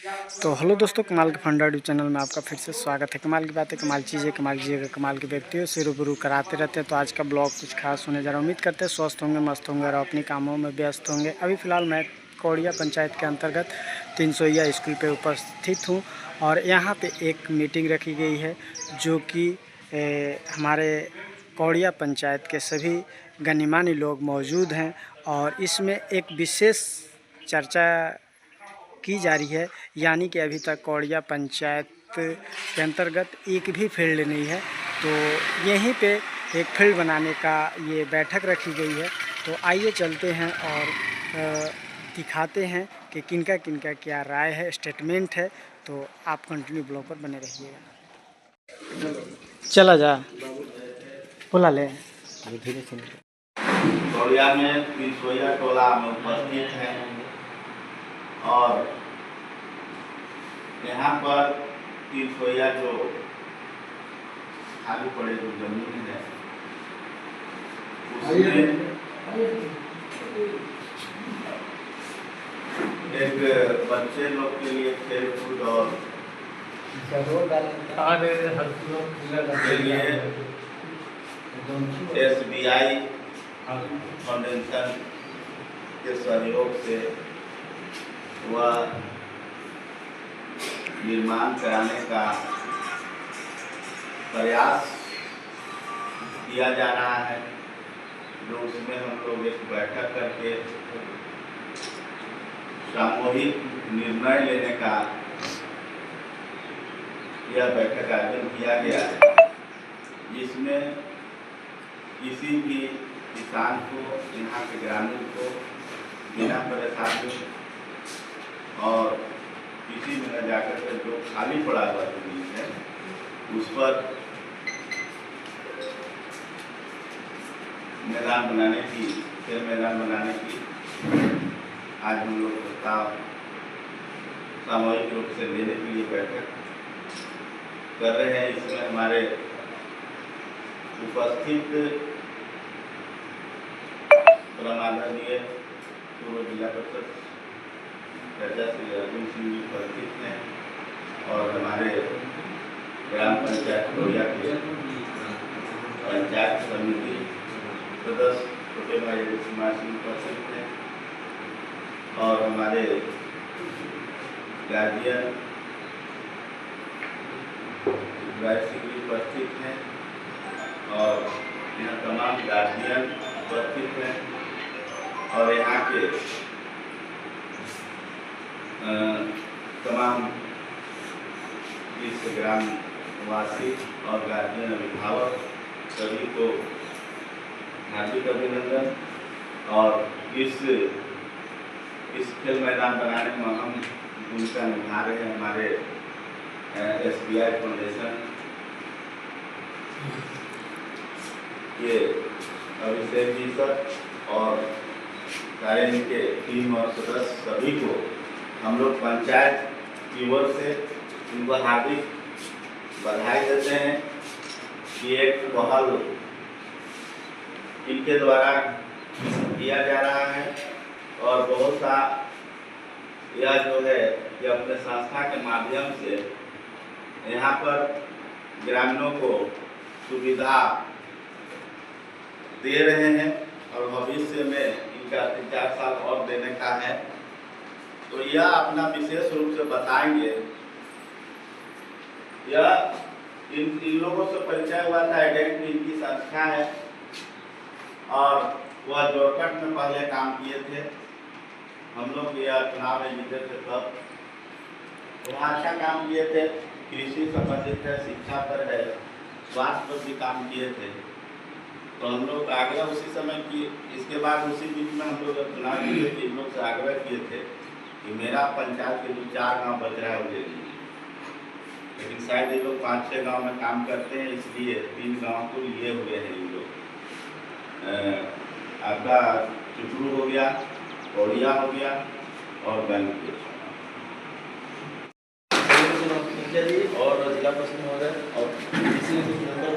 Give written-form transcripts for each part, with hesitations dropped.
तो हेलो दोस्तों, कमाल के फंडा यूट्यूब चैनल में आपका फिर से स्वागत है। कमाल की बातें, कमाल चीज़ें, कमाल चीज़ें कमाल के व्यक्तियों से रूबरू कराते रहते हैं। तो आज का ब्लॉग कुछ खास होने जा रहा है। उम्मीद करते हैं स्वस्थ होंगे, मस्त होंगे और अपने कामों में व्यस्त होंगे। अभी फ़िलहाल मैं कौड़िया पंचायत के अंतर्गत 300 स्कूल पे उपस्थित हूँ और यहाँ पे एक मीटिंग रखी गई है जो कि हमारे कौड़िया पंचायत के सभी गणमान्य लोग मौजूद हैं और इसमें एक विशेष चर्चा की जा रही है। यानी कि अभी तक कौड़िया पंचायत के अंतर्गत एक भी फील्ड नहीं है, तो यहीं पे एक फील्ड बनाने का ये बैठक रखी गई है। तो आइए चलते हैं और दिखाते हैं कि किनका किनका क्या राय है, स्टेटमेंट है। तो आप कंटिन्यू ब्लॉग पर बने रहिएगा। चला जा बोला ले। कौड़िया में पिछोया टोला में उपस्थित है और यहाँ पर पिछोया जो खाली पड़े जो जमीन है उसमें एक बच्चे लोग के लिए खेल कूद और के लिए SBI फाउंडेशन के सहयोग से वह निर्माण कराने का प्रयास किया जा रहा है, जो उसमें हम लोग एक बैठक करके सामूहिक निर्णय लेने का यह बैठक आयोजन किया गया है, जिसमें किसी भी किसान को, यहाँ के ग्रामीण को बिना परेशानी और किसी में न जाकर के जो खाली पड़ा हुआ जमीन है उस पर मैदान बनाने की, खेल मैदान बनाने की आज हम लोग प्रस्ताव सामूहिक रूप से लेने के लिए बैठक कर रहे हैं। इसमें हमारे उपस्थित परमादरणीय पूर्व जिला परिषद राजा श्री अर्जुन सिंह जी उपस्थित हैं और हमारे ग्राम पंचायत कौड़िया के पंचायत समिति सदस्य छोटे भाई कुमार सिंह उपस्थित हैं और हमारे गार्जियन सिंह जी उपस्थित हैं और यहाँ तमाम गार्जियन उपस्थित हैं और यहाँ के तमाम इस ग्राम वासी और गार्जियन अभिभावक सभी को हार्दिक अभिनंदन। और इस खेल मैदान बनाने में अहम भूमिका निभा रहे हैं हमारे SBI फाउंडेशन के अभिषेक जी सर और सारे इनके टीम और सदस्य सभी को हम लोग पंचायत की ओर से इनको हार्दिक बधाई देते हैं कि एक पहल इनके द्वारा किया जा रहा है और बहुत सा यह जो है कि अपने संस्था के माध्यम से यहाँ पर ग्रामीणों को सुविधा दे रहे हैं और भविष्य में इनका 3-4 साल और देने का है। तो यह अपना विशेष रूप से बताएंगे। यह इन लोगों से परिचय हुआ था, एडेंट इनकी संस्था है और वह जोरकट में पहले काम किए थे। हम लोग यह चुनाव में जीते थे तब वहाँ अच्छा काम किए थे, कृषि संबंधित है, शिक्षा पर है, स्वास्थ्य पर भी काम किए थे। तो हम लोग आग्रह उसी समय की, इसके बाद उसी बीच में हम लोग चुनाव किए थे, इन लोग से आग्रह किए थे कि मेरा पंचायत के जो 4 गांव बच रहा है वो ले लीजिए, लेकिन शायद ये लोग 5-6 गांव में काम करते हैं, इसलिए 3 गांव को लिए हुए हैं इन लोग। आपका चुटरू हो गया, कौड़िया हो गया और गंगपुर और जिला परिषद महोदय और किसी ने कुछ मेंबर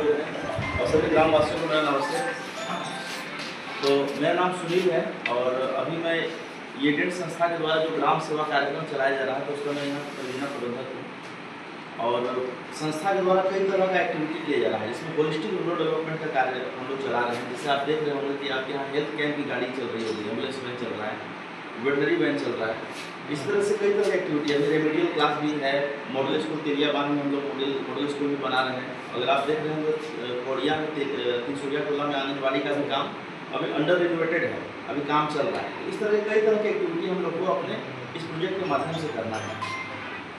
और सभी ग्रामवासियों को मेरा नमस्ते। तो मेरा नाम सुनील है और अभी मैं ये डेंट संस्था के द्वारा जो ग्राम सेवा कार्यक्रम चलाया जा रहा है तो उसका मैं यहाँ परियोजना प्रबंधक हूँ। और संस्था के द्वारा कई तरह का एक्टिविटी किया जा रहा है, जिसमें होलिस्टिक रूरल डेवलपमेंट का कार्य हम लोग चला रहे हैं। जैसे आप देख रहे होंगे कि आपके यहाँ हेल्थ कैंप की गाड़ी चल रही होगी, एम्बुलेंस वैन चल रहा है, वेटनरी वैन चल रहा है। इस तरह से कई तरह की एक्टिविटी है। रेमेडियल क्लास भी है, मॉडल स्कूल तेलियाबाद में हम लोग मॉडल स्कूल भी बना रहे हैं। अगर आप देख रहे होंगे कोड़िया में तिनसुरिया टोला में आंगनबाड़ी का भी काम अभी अंडर रिनोवेटेड है, अभी काम चल रहा है। इस तरह कई तरह की एक्टिविटी हम लोग को अपने इस प्रोजेक्ट के माध्यम से करना है।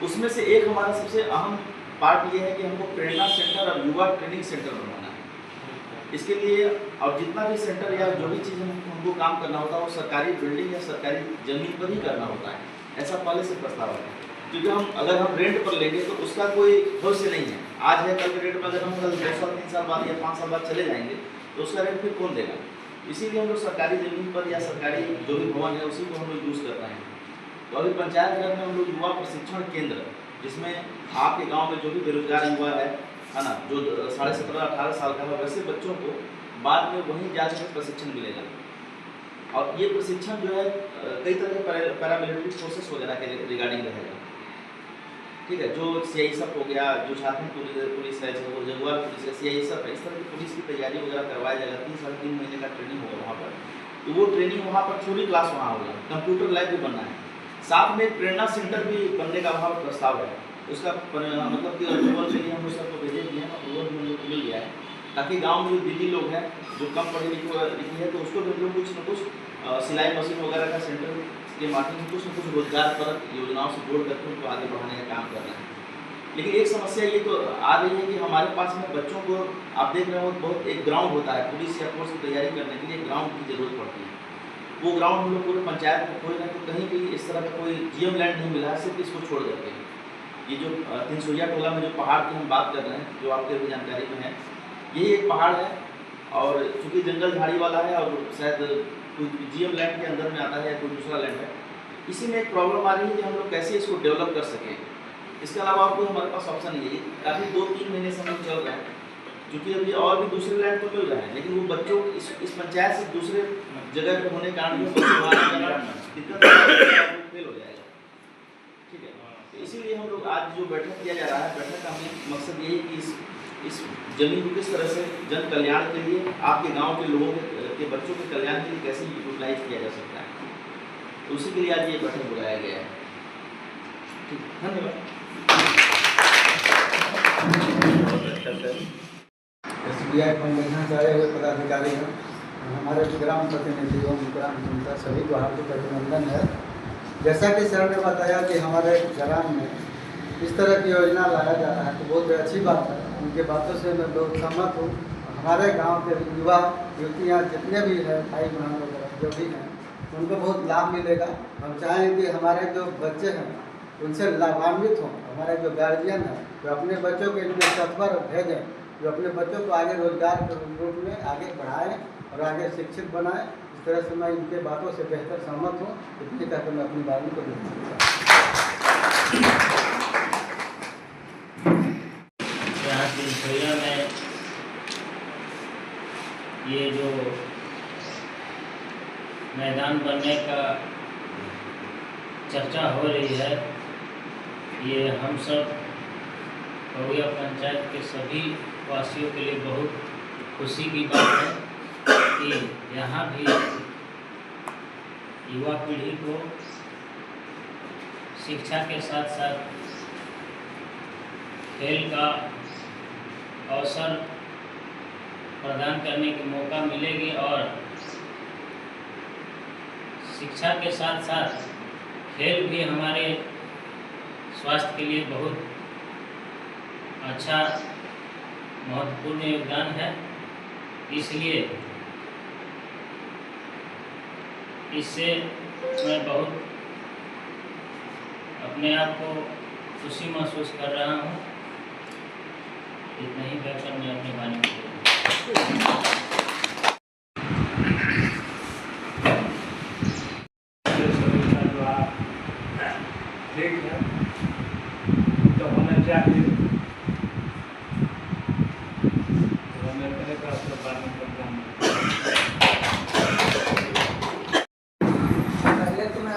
उसमें से एक हमारा सबसे अहम पार्ट ये है कि हमको प्रेरणा सेंटर और युवा ट्रेनिंग सेंटर बनाना है। इसके लिए और जितना भी सेंटर या जो भी चीज़ हमको काम करना होता है वो सरकारी बिल्डिंग या सरकारी ज़मीन पर ही करना होता है, ऐसा पहले से प्रस्ताव है। क्योंकि अगर हम रेंट पर लेंगे तो उसका कोई भविष्य नहीं है। आज है, कल के रेट पर अगर हम कल 2 साल 3 साल बाद या 5 साल बाद चले जाएंगे तो उसका रेंट फिर कौन देगा। इसीलिए हम लोग सरकारी ज़मीन पर या सरकारी जो भी भवन है उसी को हम लोग यूज़ करते हैं। तो अभी पंचायत घर में हम लोग युवा प्रशिक्षण केंद्र, जिसमें आपके गांव में जो भी बेरोजगार युवा है ना, जो 17.5-18 साल का है, वैसे बच्चों को बाद में वहीं जाकर प्रशिक्षण मिलेगा। और ये प्रशिक्षण जो है कई तरह के पैरामिलिट्री फोर्सेस वगैरह के रिगार्डिंग रहेगा। ठीक है, जो CISF हो गया, जो झारखंड पुलिस है, जो जगुआर पुलिस है, CISF है, इस तरह की पुलिस की तैयारी वगैरह करवाया जाएगा। 3-3.5 महीने का ट्रेनिंग होगा वहाँ पर। तो वो ट्रेनिंग वहाँ पर थ्योरी क्लास वहाँ होगा, कंप्यूटर लैब भी बनना है। साथ में एक प्रेरणा सेंटर भी बनने का वहाँ पर प्रस्ताव है। उसका मतलब कि अप्रूवल के लिए हम लोग सबको भेजे दिए हैं, अप्रूवल भी हम लोग को मिल गया है, ताकि गांव में जो दीदी लोग हैं जो कम पढ़े लिखी है तो उसको भी हम लोग कुछ न कुछ सिलाई मशीन वगैरह का सेंटर के माध्यम से कुछ न कुछ रोजगार पर योजनाओं से जोड़ करके उनको आगे बढ़ाने का काम करना है। लेकिन एक समस्या ये तो आ रही है कि हमारे पास में बच्चों को आप देख रहे हो बहुत एक ग्राउंड होता है, पुलिस या फोर्स की तैयारी करने के लिए ग्राउंड की जरूरत पड़ती है। वो ग्राउंड हम लोग पूरे पंचायत में खोल रहे हैं तो कहीं भी इस तरह का कोई GM लैंड नहीं मिला है, सिर्फ इसको छोड़ देते हैं। ये जो तिनसुरिया टोला में जो पहाड़ की हम बात कर रहे हैं, जो आपके भी जानकारी में है, यही एक पहाड़ है और चूँकि जंगल झाड़ी वाला है और शायद कोई GM लैंड के अंदर में आता है या कोई दूसरा लैंड है। इसी में एक प्रॉब्लम आ रही है कि हम लोग कैसे इसको डेवलप कर सकें। इसके अलावा और कोई हमारे पास ऑप्शन नहीं है। काफ़ी 2-3 महीने से हम लोग चल रहे हैं, क्योंकि अभी और भी दूसरे लैंड तो मिल रहे हैं, लेकिन वो बच्चों इस पंचायत से दूसरे जगह पे होने के कारण दिक्कत फेल हो जाएगा। ठीक है, तो इसीलिए हम लोग आज जो बैठक किया जा रहा है, बैठक का मकसद यही कि इस जमीन को किस तरह से जन कल्याण के लिए, आपके गांव के लोगों के बच्चों के कल्याण के लिए कैसे यूटिलाइज किया जा सकता है, तो उसी के लिए आज ये बैठक बुलाया गया है। ठीक, धन्यवाद। SBI फाउंडेशन से आए हुए पदाधिकारी हैं, हमारे ग्राम प्रतिनिधि एवं ग्राम जनता सभी को हार्दिक अभिनंदन है। जैसा कि सर ने बताया कि हमारे ग्राम में इस तरह की योजना लाया जा रहा है तो बहुत अच्छी बात है। उनके बातों से मैं बहुत सहमत हूँ। हमारे गांव के युवा युवतियाँ जितने भी हैं, भाई बहन वगैरह जो भी हैं, उनको बहुत लाभ मिलेगा। हम चाहें कि हमारे जो बच्चे हैं उनसे लाभान्वित हों। हमारे जो गार्जियन हैं वो अपने बच्चों को इतने तत्पर भेजें, जो अपने बच्चों को आगे रोजगार के रूप में आगे बढ़ाएं और आगे शिक्षित बनाएं। इस तरह से मैं इनके बातों से बेहतर सहमत हूँ। इतनी कहकर मैं अपनी बात को यहाँ तिनसुरिया में ये जो मैदान बनने का चर्चा हो रही है, ये हम सब कौड़िया पंचायत के सभी वासियों के लिए बहुत खुशी की बात है कि यहाँ भी युवा पीढ़ी को शिक्षा के साथ साथ खेल का अवसर प्रदान करने की मौका मिलेगी और शिक्षा के साथ साथ खेल भी हमारे स्वास्थ्य के लिए बहुत अच्छा महत्वपूर्ण योगदान है। इसलिए इससे मैं बहुत अपने आप को खुशी महसूस कर रहा हूँ। इतना ही कहकर मैं अपनी वाणी को तो होना चाहिए, तो हमें करेगा तो बाद में पहले तो मैं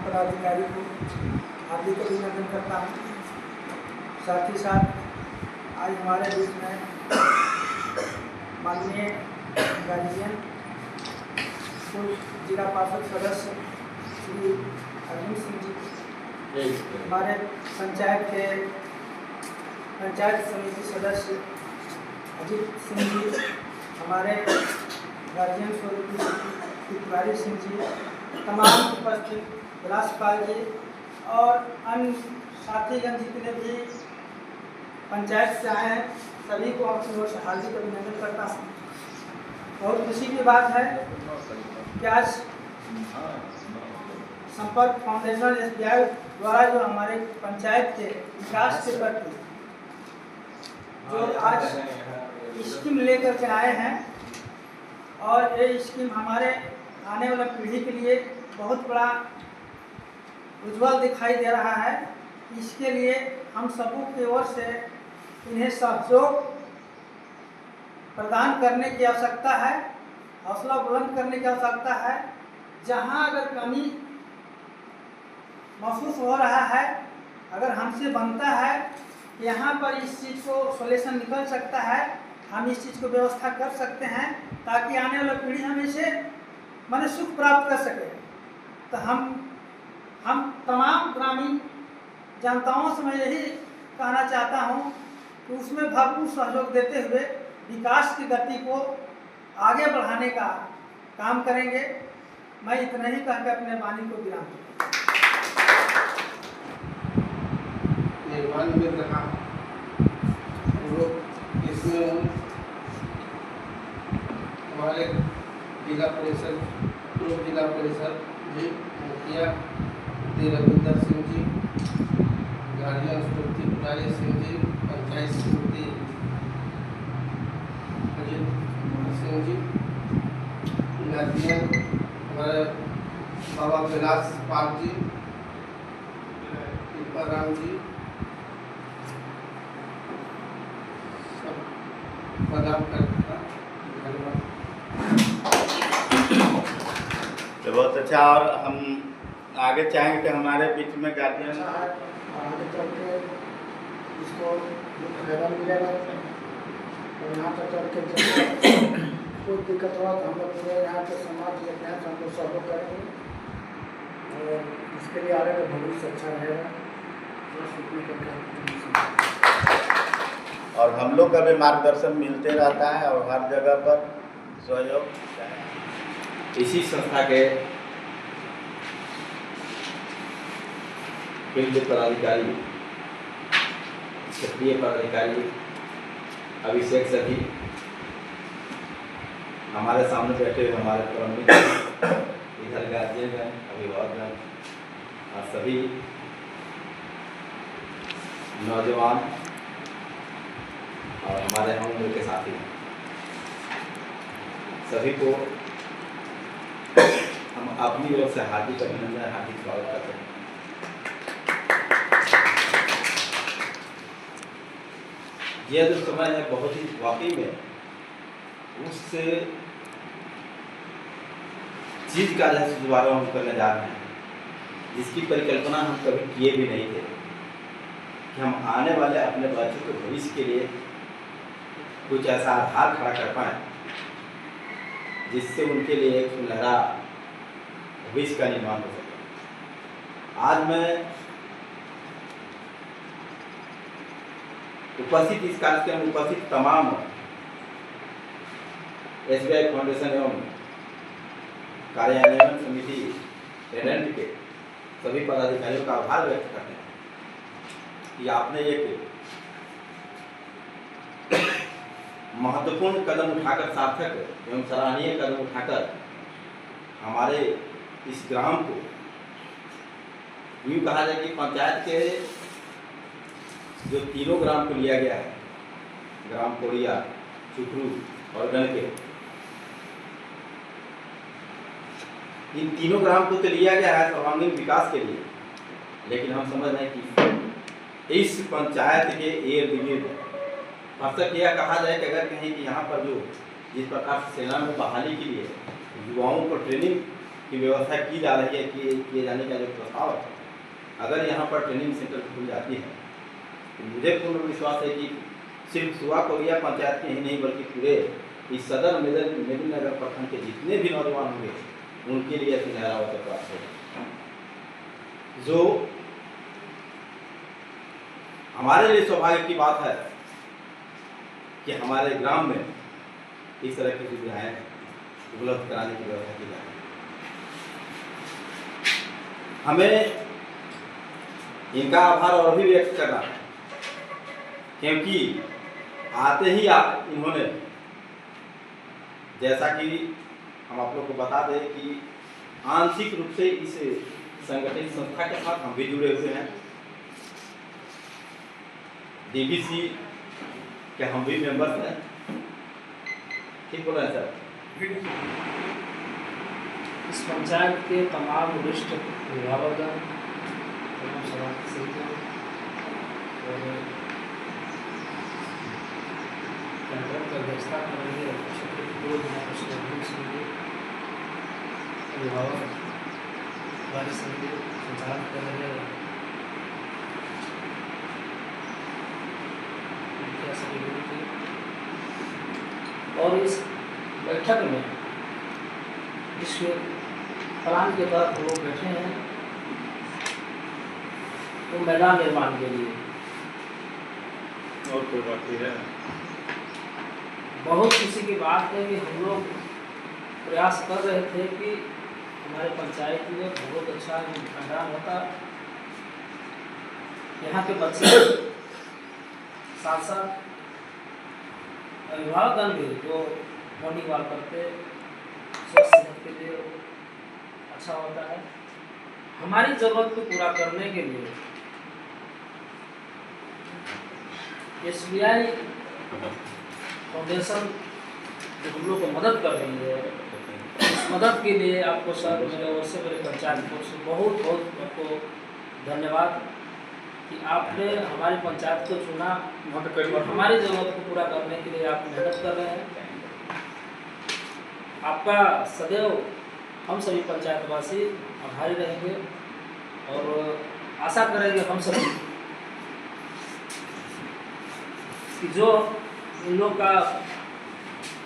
पदाधिकारी को हार्दिक अभिनंदन करता हूँ। साथ ही साथ आज हमारे बीच में माननीय गार्जियन जिला पार्षद सदस्य श्री अर्जुन सिंह जी, हमारे पंचायत समिति सदस्य अजीत सिंह जी, हमारे गार्जियन स्वरूप तिवारी सिंह जी, तमाम उपस्थित विलासपाल जी और अन्य साथीगण जितने भी पंचायत से आए हैं, सभी को अपनी ओर से हार्दिक अभिनंदन करता हूँ। बहुत खुशी की बात है कि आज संपर्क फाउंडेशन SBI द्वारा जो हमारे पंचायत के विकास के प्रति जो आज स्कीम लेकर के आए हैं और ये स्कीम हमारे आने वाला पीढ़ी के लिए बहुत बड़ा उज्जवल दिखाई दे रहा है। इसके लिए हम सबों की ओर से इन्हें सहयोग प्रदान करने की आवश्यकता है, हौसला बुलंद करने की आवश्यकता है। जहां अगर कमी महसूस हो रहा है, अगर हमसे बनता है यहाँ पर इस चीज़ को सॉल्यूशन निकल सकता है, हम इस चीज़ को व्यवस्था कर सकते हैं ताकि आने वाला पीढ़ी हम इसे माने सुख प्राप्त कर सके। तो हम तमाम ग्रामीण जनताओं से मैं यही कहना चाहता हूँ कि उसमें भरपूर सहयोग देते हुए विकास की गति को आगे बढ़ाने का काम करेंगे। मैं इतना ही कहकर अपने वाणी को विराम दूंगा। निर्माण में रहा इसमें हमारे जिला परिषद पूर्व जिला परिषद जी मुखिया रविंदर सिंह जी, गार्जियन स्मृति पुजारी सिंह जी, पंचायत समिति अजीत सिंह जी, गार्जियन हमारे बाबा विलास पाल जी, राम जी, प्रदान करता धन्यवाद। तो बहुत अच्छा। और हम आगे चाहेंगे कि हमारे बीच में गार्जियन आगे चल के इसको फायदा मिलेगा और यहाँ पर चल के कोई दिक्कत हुआ तो हम लोग पूरे यहाँ के समाज लेते हैं तो हम लोग सहयोग करेंगे और इसके लिए आगे का भविष्य अच्छा रहेगा। और हम लोग का भी मार्गदर्शन मिलते रहता है और हर जगह पर सहयोग। इसी संस्था के फील्ड पदाधिकारी, क्षेत्रीय पदाधिकारी अभिषेक सभी हमारे सामने बैठे हुए हमारे प्रमुख इधर गार्जियन अभिभावक और सभी नौजवान और हमारे हम उम्र के साथी सभी को हम अपनी ओर से हार्दिक अभिनंदन, हार्दिक स्वागत करते हैं। यह जो समय है बहुत ही वाकई में उस चीज का जो दोबारा हम करने जा रहे हैं जिसकी परिकल्पना हम कभी किए भी नहीं थे कि हम आने वाले अपने बच्चों के भविष्य के लिए कुछ ऐसा आधार खड़ा कर पाए जिससे उनके लिए एक सुनहरा भविष्य का निर्माण हो सके। आज मैं उपस्थित इस कार्यक्रम में उपस्थित तमाम SBI फाउंडेशन एवं कार्यान्वयन समिति एडेंट के सभी पदाधिकारियों का आभार व्यक्त करते हैं कि आपने एक महत्वपूर्ण कदम उठाकर, सार्थक एवं सराहनीय कदम उठाकर हमारे इस ग्राम को, यूँ कहा जाए कि पंचायत के जो तीनों ग्राम को लिया गया है, ग्राम कोड़िया, चुकरू और गणके, इन तीनों ग्राम को तो लिया गया है सर्वांगीण विकास के लिए, लेकिन हम समझ रहे हैं कि इस पंचायत के इर्द गिर्द अक्सर यह कहा जाए कि अगर कहीं कि यहाँ पर जो जिस प्रकार से सेना में बहाली के लिए युवाओं को ट्रेनिंग की व्यवस्था की जा रही है, किए जाने का जो प्रस्ताव है, अगर यहाँ पर ट्रेनिंग सेंटर खुल जाती है तो मुझे पूर्ण विश्वास है कि सिर्फ सुआ कोरिया पंचायत के ही नहीं बल्कि पूरे इस सदर मेदिनीनगर प्रखंड के जितने भी नौजवान होंगे उनके लिए सुनहरा अवसर प्राप्त होगा, जो हमारे लिए सौभाग्य की बात है कि हमारे ग्राम में इस तरह की सुविधाएं उपलब्ध कराने की व्यवस्था की जाए। हमें इनका आभार और भी व्यक्त करना है, क्योंकि आते ही इन्होंने, जैसा कि हम आप लोग को बता दें कि आंशिक रूप से इस संगठित संस्था के साथ हम भी जुड़े हुए हैं, डीबीसी के हम भी मेंबर्स हैं। ठीक बोला है सर? इस पंचायत के तमाम वरिष्ठ अभिभावकगण एवं समाज के सदस्य और कार्यक्रम की अध्यक्षता कर रहे हैं अभिभावक हमारे संघ संचालन कर रहे हैं मुखिया सभी लोगों की। और इस बैठक में जिस प्लान के तहत लोग बैठे हैं वो मैदान निर्माण के लिए और कोई बाकी है? बहुत खुशी की बात है कि हम लोग प्रयास कर रहे थे कि हमारे पंचायत में बहुत अच्छा मैदान होता, यहाँ के बच्चे साथ साथ अभिभावकगण भी जो मॉर्निंग वॉक करते स्वस्थ सेहत के लिए अच्छा होता है। हमारी जरूरत को पूरा करने के लिए SBI फाउंडेशन जो हम लोग को मदद कर रही है, इस मदद के लिए आपको सर मेरे ओर से, मेरे पंचायत की ओर से बहुत बहुत आपको धन्यवाद कि आपने हमारी पंचायत को चुना और हमारी ज़रूरत को पूरा करने के लिए आप मेहनत कर रहे हैं। आपका सदैव हम सभी पंचायतवासी आभारी रहेंगे और आशा करेंगे हम सभी कि जो इन लोग का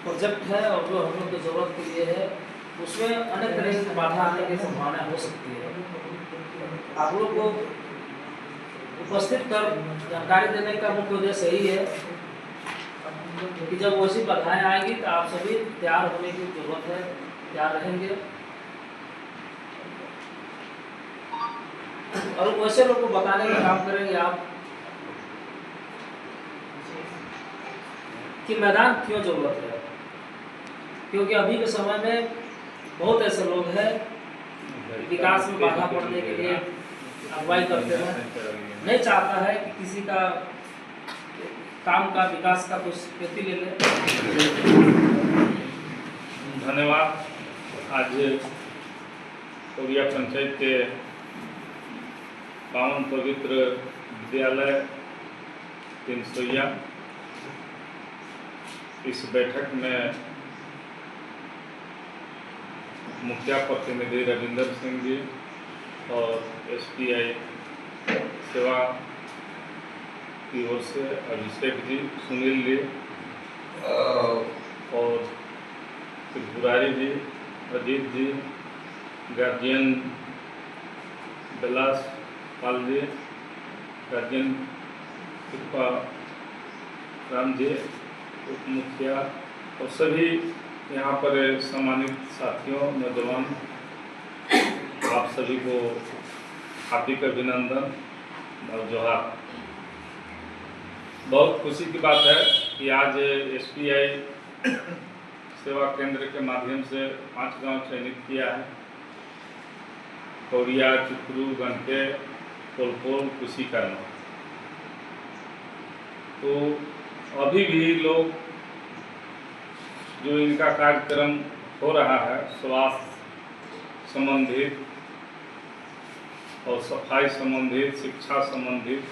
प्रोजेक्ट है और जो हम लोग की ज़रूरत के लिए है उसमें अनेक तरह की बाधा आने की संभावना हो सकती है। आप लोग को उपस्थित कर जानकारी देने का मुख्य उद्देश्य यही है कि जब वैसी बाधाएं आएंगी तो आप सभी तैयार होने की जरूरत है, तैयार रहेंगे और वैसे लोग को बताने का काम करेंगे आप कि मैदान क्यों जरूरत है। क्योंकि अभी के समय में बहुत ऐसे लोग हैं विकास में बाधा पड़ने के लिए अगुवाई करते हैं, नहीं चाहता है कि किसी का काम का विकास का कुछ खेती ले ले। धन्यवाद। आज कोरिया पंचायत के पावन पवित्र विद्यालय तिनसोइया इस बैठक में मुखिया प्रतिनिधि रविंदर सिंह जी और SBI सेवा की ओर से अभिषेक जी, सुनील जी और त्रिपुरारी जी, अजीत जी, गार्जियन बिलास पाल जी, गार्जियन कृपा राम जी, उप मुखिया और सभी यहाँ पर सम्मानित साथियों, नौजवान, आप सभी को हार्दिक अभिनंदन और जोहार। बहुत खुशी की बात है कि आज SBI सेवा केंद्र के माध्यम से 5 गांव चयनित किया है। कोरिया, चित्रू, गंटे, कोलपोल, कुशीकर्ण। तो अभी भी लोग जो इनका कार्यक्रम हो रहा है स्वास्थ्य संबंधित और सफाई संबंधित, शिक्षा संबंधित,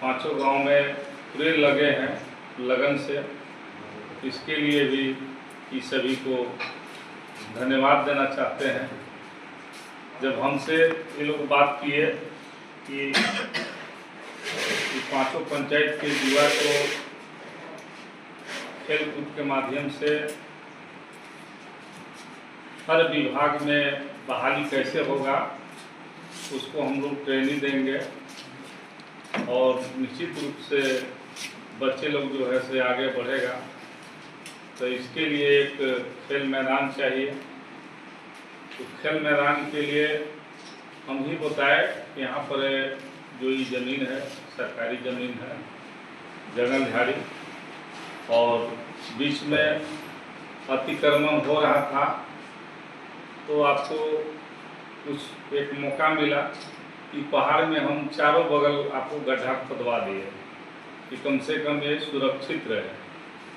5 गांव में पूरे लगे हैं लगन से। इसके लिए भी कि सभी को धन्यवाद देना चाहते हैं। जब हमसे ये लोग बात किए कि पांचों पंचायत के युवा को खेल कूद के माध्यम से हर विभाग में बहाली कैसे होगा उसको हम लोग ट्रेनिंग देंगे और निश्चित रूप से बच्चे लोग जो है से आगे बढ़ेगा। तो इसके लिए एक खेल मैदान चाहिए। तो खेल मैदान के लिए हम ही बताए कि यहाँ पर जो ये ज़मीन है सरकारी ज़मीन है, जंगल झाड़ी, और बीच में अतिक्रमण हो रहा था। तो आपको कुछ एक मौका मिला कि पहाड़ में हम चारों बगल आपको गड्ढा खुदवा दिए कि कम से कम ये सुरक्षित रहे।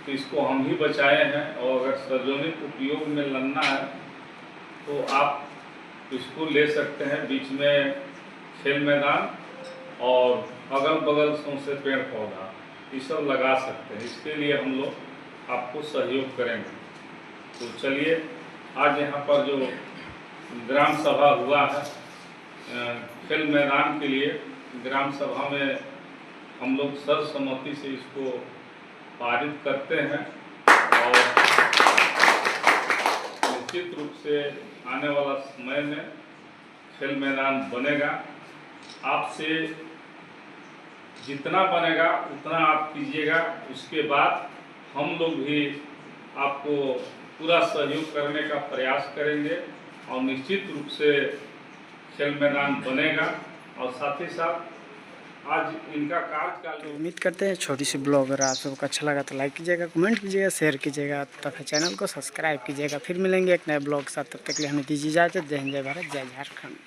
तो इसको हम ही बचाए हैं और अगर सार्वजनिक उपयोग में लाना है तो आप इसको ले सकते हैं। बीच में खेल मैदान और अगल बगल सौंसे पेड़ पौधा ये सब लगा सकते हैं। इसके लिए हम लोग आपको सहयोग करेंगे। तो चलिए, आज यहाँ पर जो ग्राम सभा हुआ है खेल मैदान के लिए, ग्राम सभा में हम लोग सर्वसम्मति से इसको पारित करते हैं और निश्चित रूप से आने वाला समय में खेल मैदान बनेगा। आपसे जितना बनेगा उतना आप कीजिएगा, उसके बाद हम लोग भी आपको पूरा सहयोग करने का प्रयास करेंगे और निश्चित रूप से खेल मैदान बनेगा। और साथ ही साथ आज इनका कार्यकाल तो उम्मीद करते हैं छोटी सी ब्लॉग अगर आप सबको अच्छा लगा तो लाइक कीजिएगा, कमेंट कीजिएगा, शेयर कीजिएगा तथा चैनल को सब्सक्राइब कीजिएगा। फिर मिलेंगे एक नए ब्लॉग के साथ, तब तक के लिए हमें दीजिए इजाज़त। जय हिंद, जय भारत, जय झारखंड।